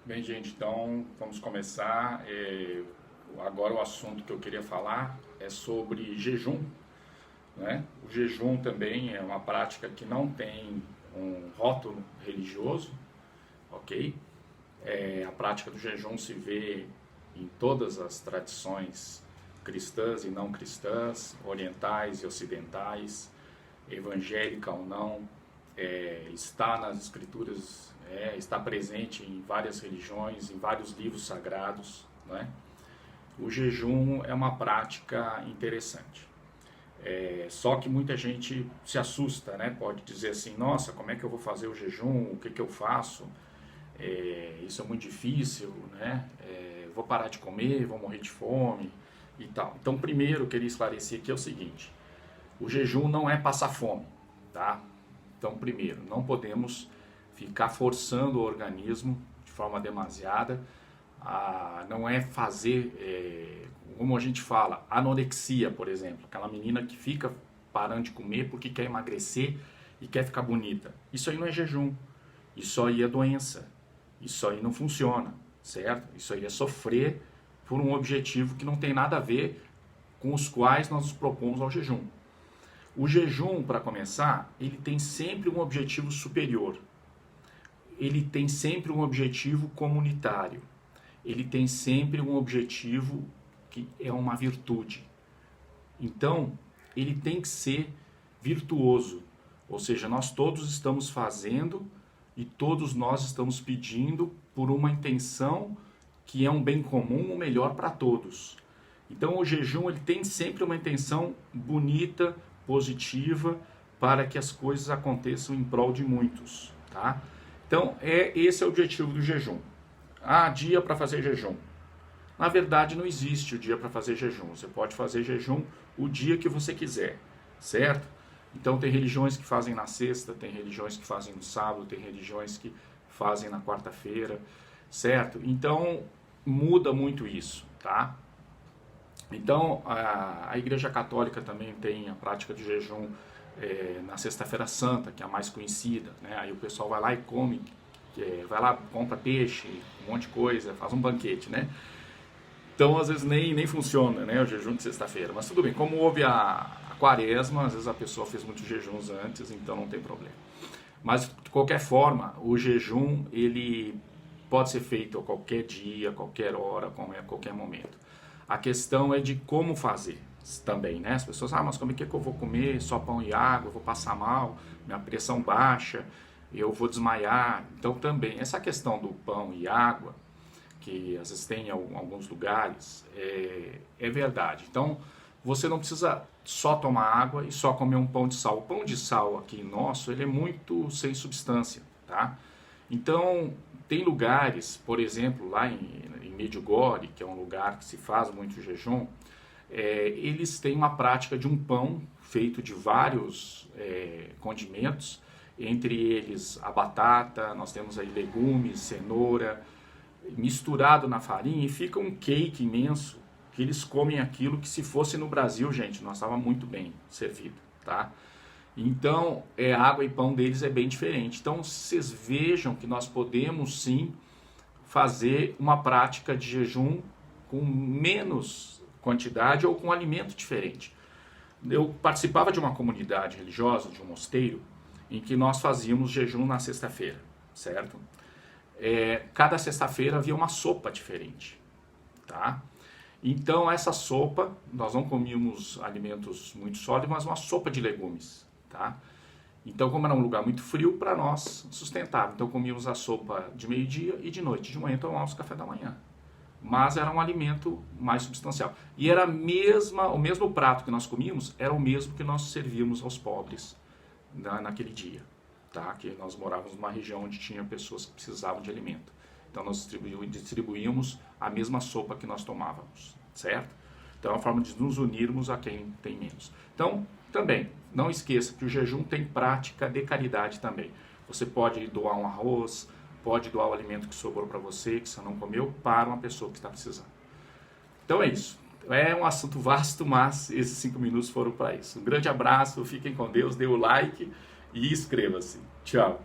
Bem, gente, então vamos começar. Agora o assunto que eu queria falar é sobre jejum, né? O jejum também é uma prática que não tem um rótulo religioso, ok? A prática do jejum se vê em todas as tradições cristãs e não cristãs, orientais e ocidentais, evangélica ou não, está nas escrituras, está presente em várias religiões, em vários livros sagrados, né? O jejum é uma prática interessante. Só que muita gente se assusta, né? Pode dizer assim, nossa, como é que eu vou fazer o jejum? O que que eu faço? Isso é muito difícil, né? Vou parar de comer, vou morrer de fome e tal. Então, primeiro, eu queria esclarecer aqui é o seguinte: o jejum não é passar fome, tá? Então, primeiro, não podemos ficar forçando o organismo de forma demasiada. Não é fazer, como a gente fala, anorexia, por exemplo. Aquela menina que fica parando de comer porque quer emagrecer e quer ficar bonita. Isso aí não é jejum. Isso aí é doença. Isso aí não funciona, certo? Isso aí é sofrer por um objetivo que não tem nada a ver com os quais nós nos propomos ao jejum. O jejum, para começar, ele tem sempre um objetivo superior. Ele tem sempre um objetivo comunitário. Ele tem sempre um objetivo que é uma virtude. Então, ele tem que ser virtuoso. Ou seja, nós todos estamos fazendo e todos nós estamos pedindo por uma intenção que é um bem comum, o melhor para todos. Então, o jejum ele tem sempre uma intenção bonita, positiva, para que as coisas aconteçam em prol de muitos, tá? Então, esse é o objetivo do jejum. Dia para fazer jejum. Na verdade, não existe o dia para fazer jejum. Você pode fazer jejum o dia que você quiser, certo? Então, tem religiões que fazem na sexta, tem religiões que fazem no sábado, tem religiões que fazem na quarta-feira, certo? Então, muda muito isso, tá? Então, a Igreja Católica também tem a prática de jejum na Sexta-feira Santa, que é a mais conhecida, né? Aí o pessoal vai lá e come, vai lá, compra peixe, um monte de coisa, faz um banquete, né? Então, às vezes, nem funciona, né, o jejum de sexta-feira. Mas tudo bem, como houve a quaresma, às vezes a pessoa fez muitos jejuns antes, então não tem problema. Mas, de qualquer forma, o jejum, ele pode ser feito a qualquer dia, qualquer hora, a qualquer momento. A questão é de como fazer também, né? As pessoas, mas como é que eu vou comer só pão e água, eu vou passar mal, minha pressão baixa, eu vou desmaiar. Então também, essa questão do pão e água, que às vezes tem em alguns lugares, é verdade. Então, você não precisa só tomar água e só comer um pão de sal. O pão de sal aqui nosso, ele é muito sem substância, tá? Então, tem lugares, por exemplo, lá em Medjugorje, que é um lugar que se faz muito jejum, eles têm uma prática de um pão feito de vários condimentos, entre eles a batata, nós temos aí legumes, cenoura, misturado na farinha e fica um cake imenso, que eles comem aquilo que se fosse no Brasil, gente, nós estava muito bem servido, tá? Então, água e pão deles é bem diferente. Então, vocês vejam que nós podemos sim fazer uma prática de jejum com menos quantidade ou com alimento diferente. Eu participava de uma comunidade religiosa, de um mosteiro, em que nós fazíamos jejum na sexta-feira, certo? Cada sexta-feira havia uma sopa diferente, tá? Então, essa sopa, nós não comíamos alimentos muito sólidos, mas uma sopa de legumes, tá? Então, como era um lugar muito frio, para nós sustentava. Então, comíamos a sopa de meio-dia e de noite. De manhã tomávamos café da manhã. Mas era um alimento mais substancial. E era o mesmo prato que nós comíamos, era o mesmo que nós servíamos aos pobres naquele dia. Tá? Que nós morávamos numa região onde tinha pessoas que precisavam de alimento. Então, nós distribuíamos a mesma sopa que nós tomávamos, certo? Então, é uma forma de nos unirmos a quem tem menos. Então, também, não esqueça que o jejum tem prática de caridade também. Você pode doar um arroz, pode doar o alimento que sobrou para você, que você não comeu, para uma pessoa que está precisando. Então é isso. É um assunto vasto, mas esses 5 minutos foram para isso. Um grande abraço, fiquem com Deus, dê o like e inscreva-se. Tchau.